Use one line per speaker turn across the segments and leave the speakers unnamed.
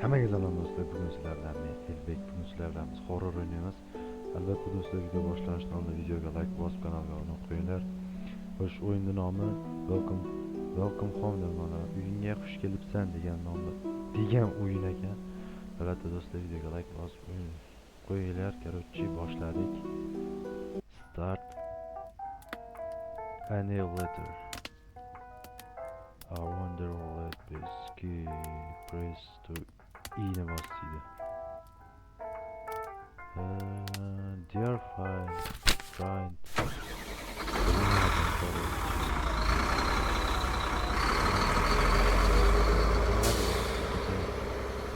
Hammaga salom do'stlar. Bugun sizlar bilan men Elbek. Bugun sizlar bilan biz horror o'ynaymiz. Albatta do'stlar, video boshlashdan oldin videoga like bosib kanalga obuna qo'yinglar. Xo'sh, o'yinning nomi Welcome Home deb ma'noda uyingga xush kelibsan degan o'yin ekan. Albatta do'stlar, videoga like bosib qo'yinglar. Короче, boshladik. Start. I need a letter. I wonder what this key press to iğne basıydı. Dear friend.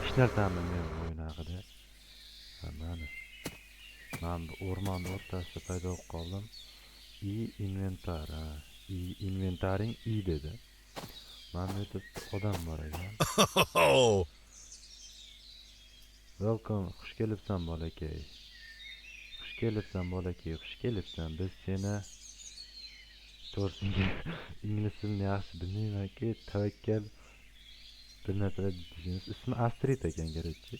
İşler tamamlanıyorum oyun haqida. Ben ormanda o'rtasida paydo bo'lib qoldim. Inventar. Inventaring dedi. Mana bu odam bor ekan. Welcome, xush kelibsan bolakay. Xush kelibsan. Biz seni to'g'risi ingliz tilini yaxshi bilmayman-ku, tavakkal bir narsalar deyishimiz. Ismi Astrid ekan, garchi.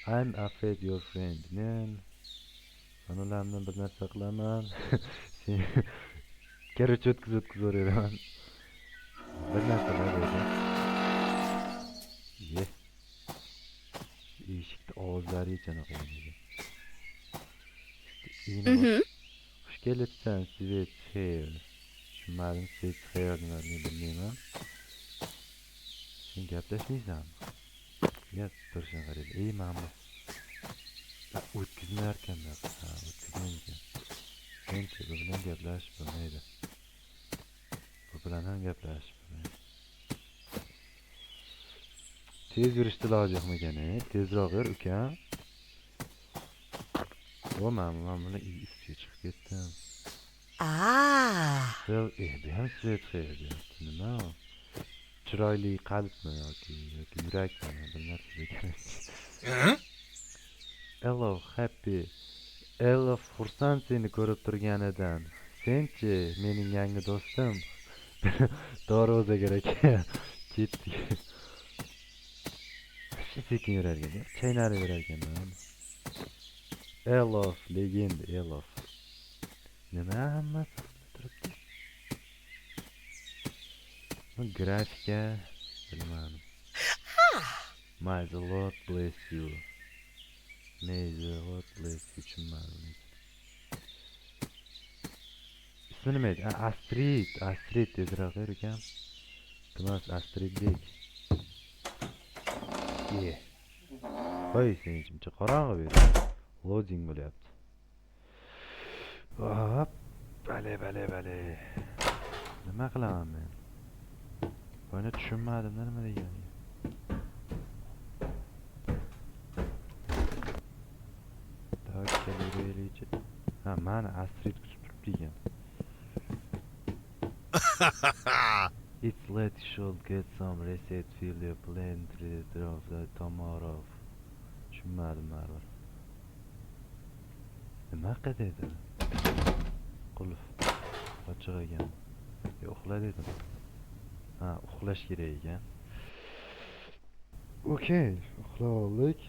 I'm afraid your friend. Men onalardan bir narsa qilaman. Sen garchi o'tkazaveraman. Bir narsalar dedi. Eshikni ovozlari yechana qo'ydi. Xush kelibsan, Sweet Hair. Tushunmadim, Sweet Hair nimaligini bilmayman. Sen gaplashmaysanmi? Gap turishini qaraydi. Ey mamma. O'tkazmayarkanlar. O'tkazmaydigan. Senchi bu bilan gaplashib bo'lmaydi. Bu bilan ham gaplashib bo'lmaydi. Tez yurishni iloji yo'qmikan? Tezroq yur, ukam. Men buni ustiga chiqib ketdim. Bu ham Sweet Hair deyapti. Nima u? Chiroyli qalbmi yoki yurakmi? Bir narsa kerak. Hello, happy. Hello, xursand seni ko'rib turganidan. Senchi, mening yangi do'stim. Darvoza kerak. Ketdik. Sekin yurar ekan, chaynarib yurar ekan. Elof, legend Elof. Nima hammasi turibdi? Grafika bilmadim. May the Lord bless you. May the Lord bless you. Tushunmadim. İsmi nima edi? Astrid tezroq ber ekan. Iltimos Astridbek. Voy, sen jimcha qorong'i ber. Loading bo'lyapti. Hop, bale. Nima qilaman men? Buni tushunmadim, nima degani. Tavakkal. Mana Astrid kutib turibdi ekan. It's late, you should get some reset, feel your plan of the tomorrow. Tushunmadim baribir. Nima qildi? Qulf ochiq ekan. Uxla dedim. Uxlash kerak ekan. Okey, uxla oldik.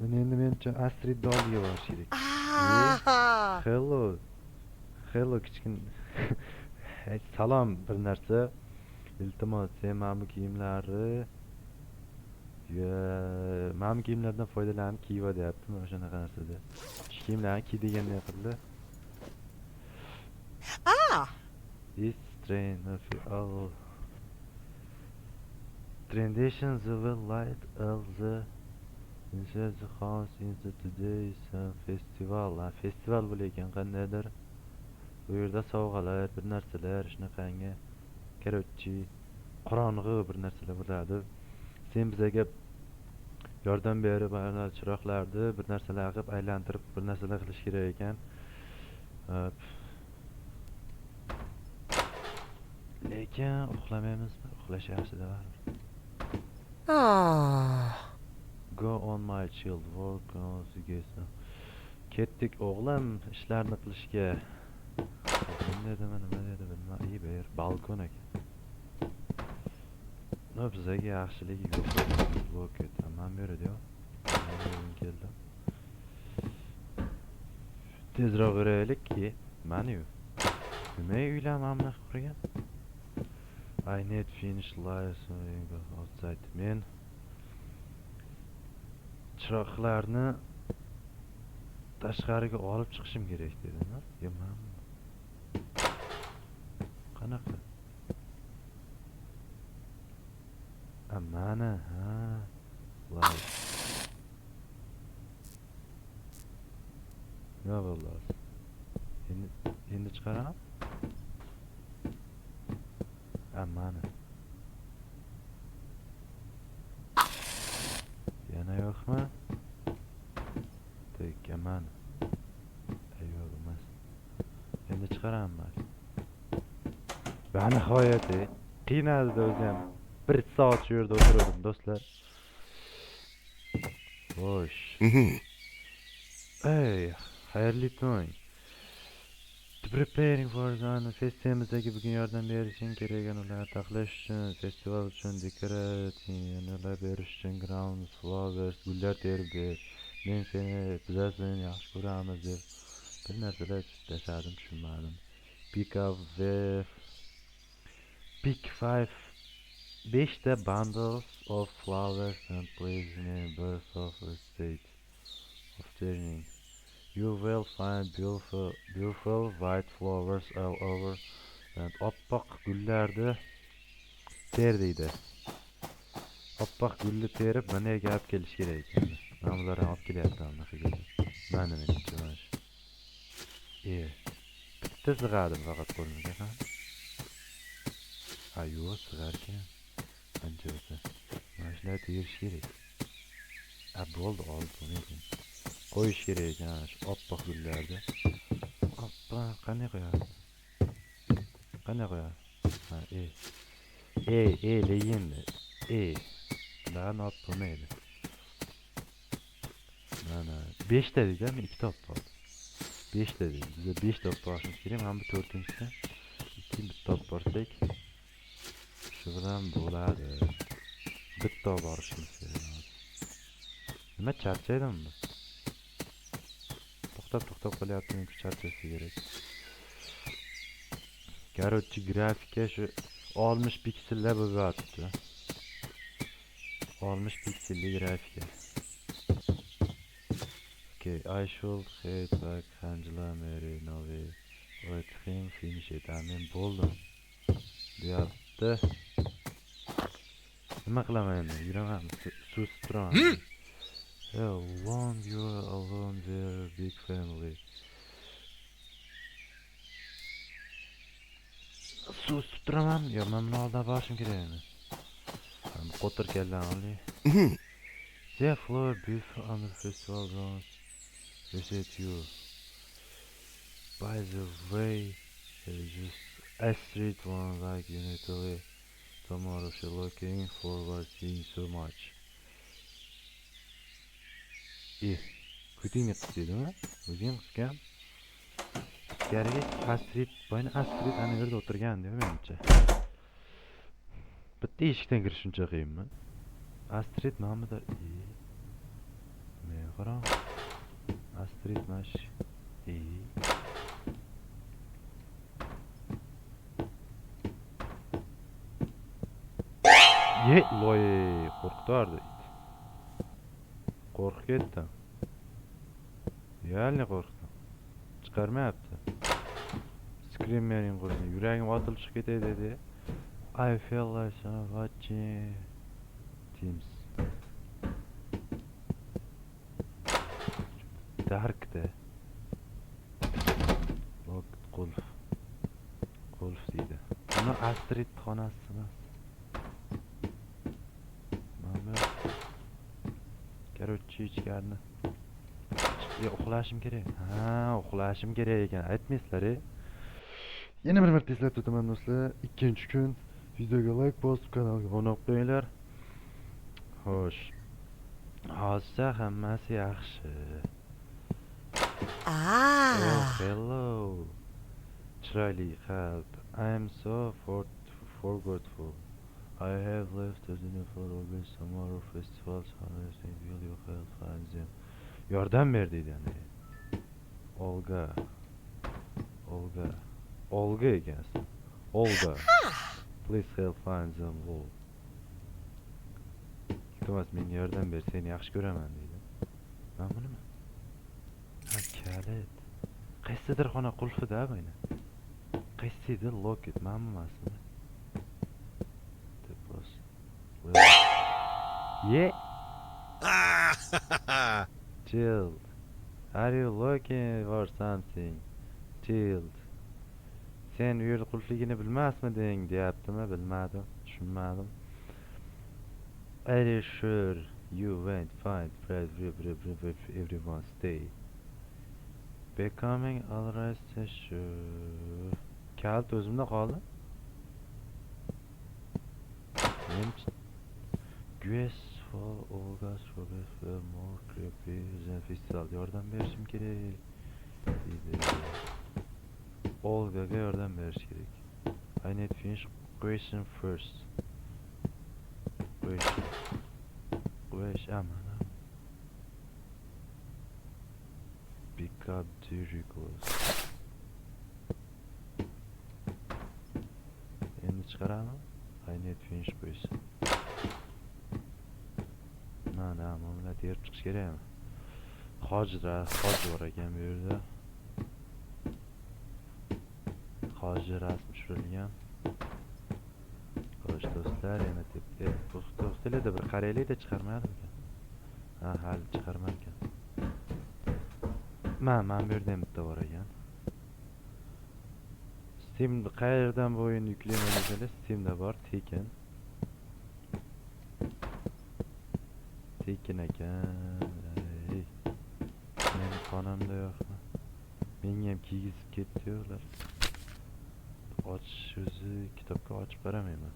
Endi mencha Astrid oldiga borish kerak. Hello kichkin. Salom, bir narsa. Iltimos, sen mana bu kiyimlardan foydalanib kiyib olyaptimi o'shanaqa narsada. Shu kiyimlarni kiy deganda qildi. It's train of all traditions will light all the inside the house in the today's festival. Festival bo'layotgan qandaydir. Bu yerda sovg'alar, bir narsalar, shunaqangi korotchi, qorong'i bir narsalar bo'ladi. Sen bizga yordam berib, chiroqlarni bir narsalar qilib aylantirib, bir narsalar qilish kerak ekan. Lekin uxlamaymizmi? Uxlash yaxshi-da baribir. Go on my child, work on together. Ketdik o'g'lim ishlarni qilishga. Nima dedi bilmayman. Ber balkon ekan. No, bizaga yaxshiligi yo'q. Blok etam. Men beradi-yu. Men keldim. Tezroq yuraylik-ki, mani-yu. Nima uylanmamni qurgan? I need finish line outside. Men chiroqlarni tashqariga olib chiqishim kerak dedim. Yo, men qanaqa? Mana, ha. Voy. Nima bo'ldi? Endi chiqaram. Mana. Yana yo'qmi? Tek, mana. Yo'q emas. Endi chiqaraman. Nihoyat, qiynaldi o'zim. 1 soat shu yerda o'tirdim, do'stlar. Xo'sh. Hey, xayrli tong. Preparing for the festimizga bugun yordam berishing kerak ular taxlash uchun, festival uchun dekoratsiyalar berish uchun grounds, flowers, gullar terib ber. Men seni bizasin, yaxshi ko'ramiz deb bir narsalar tashadim, tushunmadim. Pick 5 ta bundles of flowers and place in a burst of a state of turning. You will find beautiful white flowers all over and oppoq gullarni ter deydi. Oppoq gulni terib mana yerga olib kelish kerak ekan. Men ularni olib kelyapman anaqa. Mana menimcha mana shu. Bitta sig'adim faqat qo'limga ham. Ayo, sig'ar ekan. Qancha bo'lsa. Mana shunday terish kerak. Bo'ldi, oldi uni. Qo'yish kerak ekan shu oppoq gullarni. Oppa, qanday qo'yasiz? Qanday qo'yasiz? Ha, legenda. Ularni olib bo'lmaydi. Mana 5 ta dedim, 2 ta olib qoldim. 5 ta dedim. Bizga 5 ta olib borishimiz kerak. Mana bu 4-inchisi. Ikkinchi bitta olib borsak, shu bilan bo'ladi. Bitta olib borishimiz kerak. Nima charchaydimmi? To'xtab qolyapti, men charchasi kerak. Короче, grafika shu 60 piksellar bo'lyapti. 60 pikselli grafika. Okay, I should hate like Angela Mary Novi. Let him finish it. Men bo'ldim. Deyapti. Nima qilaman endi? Yuraman, sust turaman. How long you are alone with a big family? Sust turaman. Yo, men buni oldan borishim kerak edi. Qo'tir keldan oli. The floor beautiful on the festival grounds. Visit you. By the way, just a street one like Unity tomorrow. She looking forward seeing so much. Kuting etdimi? O'zing qisgan. Ichkariga Astrid, boyni Astrid ana yerda o'tirgan deb menimcha. Bitta eshikdan kirish shuncha qiyinmi? Astrid nomida men qarang. Astrid mash. Loy, qo'rqtirdi. Qo'rqib ketdim. Realni qo'rqdim. Chiqarmayapti. Screaming qo'ydi. Yuragim otilib chiqib ketay dedi. I feel like watching Teams. Darkda. Lock qulf deydi. Buni Astrid xonasi emas. Короче, ichkarni. Uxlashim kerak. Uxlashim kerak ekan. Aytmaysizlar. Yana bir marta eslatib o'taman do'stlar. Ikkinchi kun videoga like bosib, kanalga obuna bo'lib qo'yinglar. Xo'sh. Hozir hammasi yaxshi. Oh, hello. Chiroyli qalb. I am so forgetful. I have left Özünü for August Summer Festival Sunrise will you help find them? Yordam verdiydi yani. Olga. Olga ekansan. Olga. Please help find them all. Iltimos menga yordam ber, seni yaxshi ko'raman deydi. Mana bunimi? Ha, kalit. Qaysidir xona qulfida mana. Qaysidir locket mana emasmi? Depos. Yeah. Chill. Are you looking for something? Chill. Sen u yerda qulfligini bilmasmiding deyaptimi? Bilmadim, tushunmadim. Are you sure you won't find everyone stay? Becoming alright sure. Kalt o'zimda qoldi. Men Guess for August Robert for more creepy than festival yordam berishim kerak deydi. Olgaga yordam berish kerak. I need finish question first. Question. Pick up the request. Endi chiqaraman. I need finish question. Mana mana terib chiqish kerakmi? Hoj bor ekan bu yerda. Hoj rasmi tushirilgan. Xo'sh do'stlar, yana to'xtalayda bir qaraylik-da chiqarmadimi? Ha, hali chiqarmarkan. Mana bu yerda ham bitta bor ekan. Steam'da qayerdan bu o'yinni yuklayman desanglar, Steam'da bor, Tekken. Tekken ekan. Meni xonamda yo'qmi? Menga ham kiygizib ketdi ular. Ochish o'zi kitobga ochib qaramayman.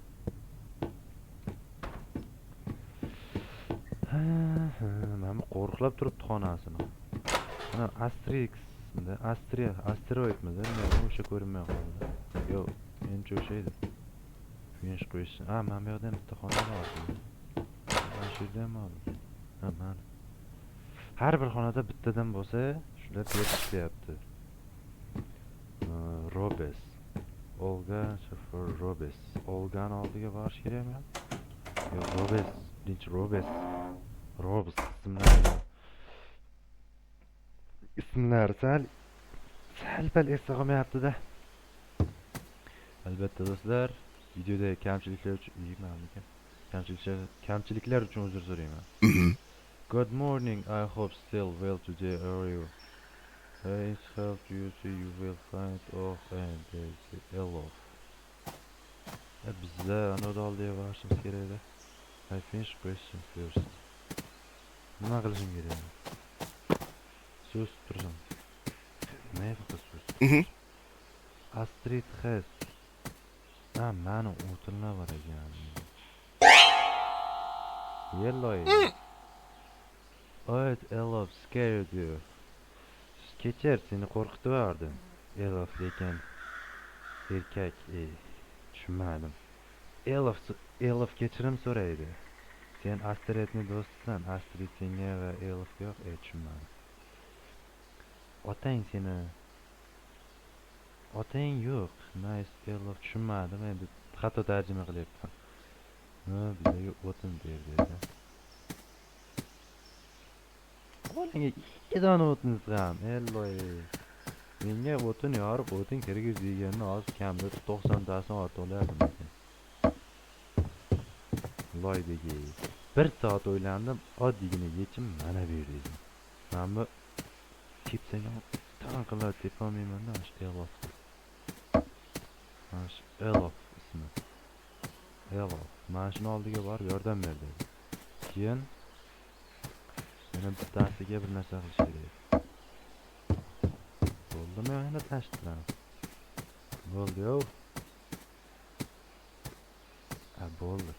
Mana qo'rqlab turibdi xonasini. Mana Asterix'da, asteroidmidi? Men o'sha ko'rinmay qoldi. Yo'q, menimcha o'sha edi. Finish question. Mana bu yerda ham bitta xona bor. Mana shu yerda ham bor. Mana. Har bir xonada bittadan bo'lsa, shular berib ishlayapti. Robes. Olga for Robes. Olgani oldiga borish kerakmi? Yo'q, Robes. Robes ismlar sal esda qolmayapti-da. Albatta do'stlar, videoda kamchiliklar uchun uzr so'rayman. Good morning, I hope still well today, are you? I hope you will find and Elof. Bizda anada oldiga borishimiz kerak-da. I finish question first. Nima qilishim kerak? So'z tursam. Nima so'z? Astrid has. Mani o'tinlar bor ekan. Yellow. Oh, Elof scared you. Kechir, seni qo'rqitib Elof lekin erkak, tushunmadim. Elof kechirim so'raydi. Sen Astridning do'stisan, Astrid senga va Elofga yo'q, tushunmadim. Otang yo'q. Nice, Elof tushunmadim, endi xato tarjima qilyapman. Bizga o'tin berdi. Qo'lingga 2 dona o'tin ham, elloy. Menga o'tin yorib, o'tin kirgiz deganni hozir kamida 90 tasini ortib olyapman. Loydagi 1 soat o'ylandim, oddiygina yechim mana bu yerda. Men bu tepsam tan qilib tepolmayman-da, Elof. Elof ismi. Elof. Mana shuni oldiga borib yordam berdi. Keyin yana bittasiga bir narsa qilish kerak. Bo'ldimi? Yana tashladim. Bo'ldi-yu. Bo'ldi.